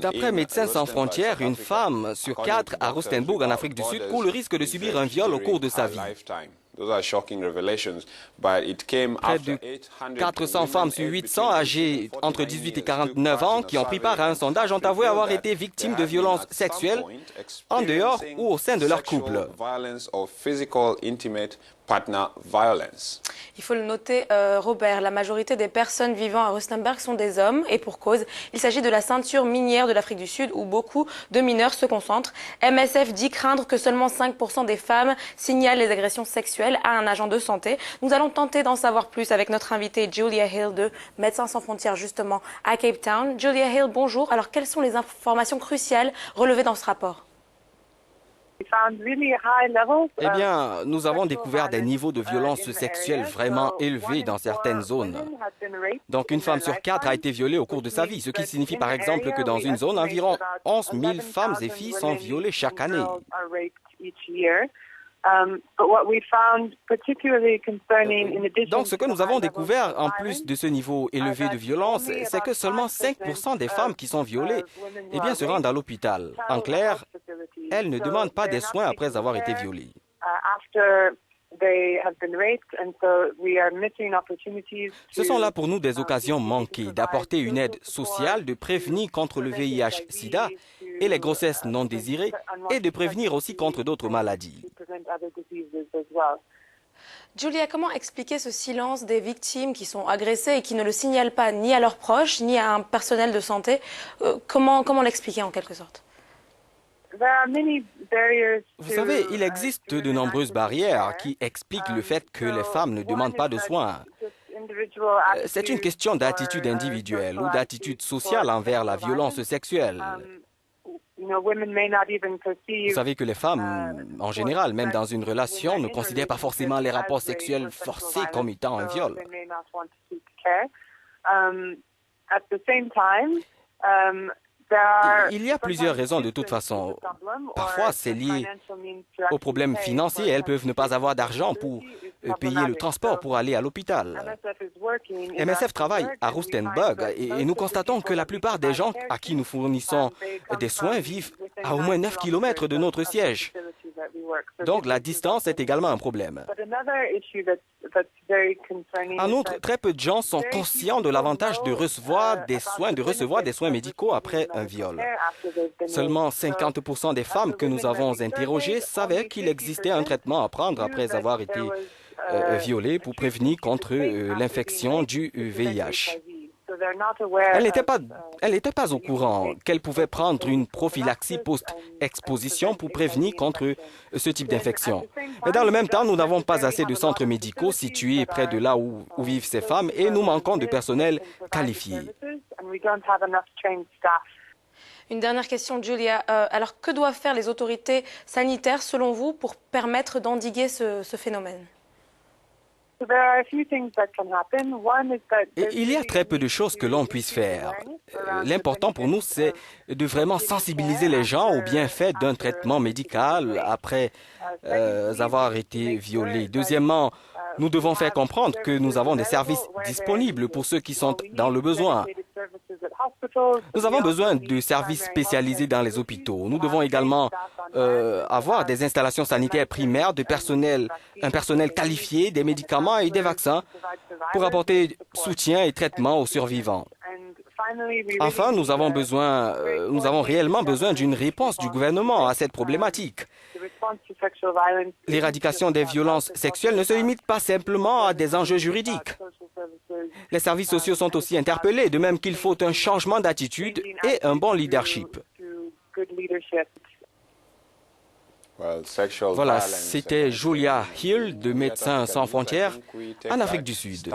D'après Médecins sans frontières, une femme sur 4 à Rustenburg, en Afrique du Sud, court le risque de subir un viol au cours de sa vie. Près de 400 femmes sur 800 âgées entre 18 et 49 ans qui ont pris part à un sondage ont avoué avoir été victimes de violences sexuelles en dehors ou au sein de leur couple. Il faut le noter, Robert, la majorité des personnes vivant à Rustenburg sont des hommes, et pour cause. Il s'agit de la ceinture minière de l'Afrique du Sud où beaucoup de mineurs se concentrent. MSF dit craindre que seulement 5% des femmes signalent les agressions sexuelles à un agent de santé. Nous allons tenter d'en savoir plus avec notre invitée Julia Hill de Médecins sans frontières justement à Cape Town. Julia Hill, bonjour. Alors quelles sont les informations cruciales relevées dans ce rapport ? Eh bien, nous avons découvert des niveaux de violence sexuelle vraiment élevés dans certaines zones. Donc, une femme sur 4 a été violée au cours de sa vie, ce qui signifie par exemple que dans une zone, environ 11 000 femmes et filles sont violées chaque année. Donc, ce que nous avons découvert, en plus de ce niveau élevé de violence, c'est que seulement 5% des femmes qui sont violées se rendent à l'hôpital. En clair, elles ne demandent pas des soins après avoir été violées. Ce sont là pour nous des occasions manquées d'apporter une aide sociale, de prévenir contre le VIH-Sida et les grossesses non désirées et de prévenir aussi contre d'autres maladies. Julia, comment expliquer ce silence des victimes qui sont agressées et qui ne le signalent pas ni à leurs proches, ni à un personnel de santé? Comment l'expliquer en quelque sorte? Vous savez, il existe de nombreuses barrières qui expliquent le fait que les femmes ne demandent pas de soins. C'est une question d'attitude individuelle ou d'attitude sociale envers la violence sexuelle. Vous savez que les femmes, en général, même dans une relation, ne considèrent pas forcément les rapports sexuels forcés comme étant un viol. Il y a plusieurs raisons de toute façon. Parfois, c'est lié aux problèmes financiers. Elles peuvent ne pas avoir d'argent pour payer le transport pour aller à l'hôpital. MSF travaille à Rustenburg et nous constatons que la plupart des gens à qui nous fournissons des soins vivent à au moins 9 km de notre siège. Donc, la distance est également un problème. En outre, très peu de gens sont conscients de l'avantage de recevoir des soins médicaux après un viol. Seulement 50% des femmes que nous avons interrogées savaient qu'il existait un traitement à prendre après avoir été violées pour prévenir contre l'infection du VIH. Elles n'étaient pas au courant qu'elles pouvaient prendre une prophylaxie post-exposition pour prévenir contre ce type d'infection. Mais dans le même temps, nous n'avons pas assez de centres médicaux situés près de là où vivent ces femmes et nous manquons de personnel qualifié. Une dernière question, Julia. Alors, que doivent faire les autorités sanitaires, selon vous, pour permettre d'endiguer ce phénomène? Il y a très peu de choses que l'on puisse faire. L'important pour nous, c'est de vraiment sensibiliser les gens au bienfait d'un traitement médical après avoir été violés. Deuxièmement, nous devons faire comprendre que nous avons des services disponibles pour ceux qui sont dans le besoin. Nous avons besoin de services spécialisés dans les hôpitaux. Nous devons également avoir des installations sanitaires primaires, un personnel qualifié, des médicaments et des vaccins pour apporter soutien et traitement aux survivants. Enfin, nous avons réellement besoin d'une réponse du gouvernement à cette problématique. L'éradication des violences sexuelles ne se limite pas simplement à des enjeux juridiques. Les services sociaux sont aussi interpellés, de même qu'il faut un changement d'attitude et un bon leadership. Voilà, c'était Julia Hill de Médecins sans frontières en Afrique du Sud.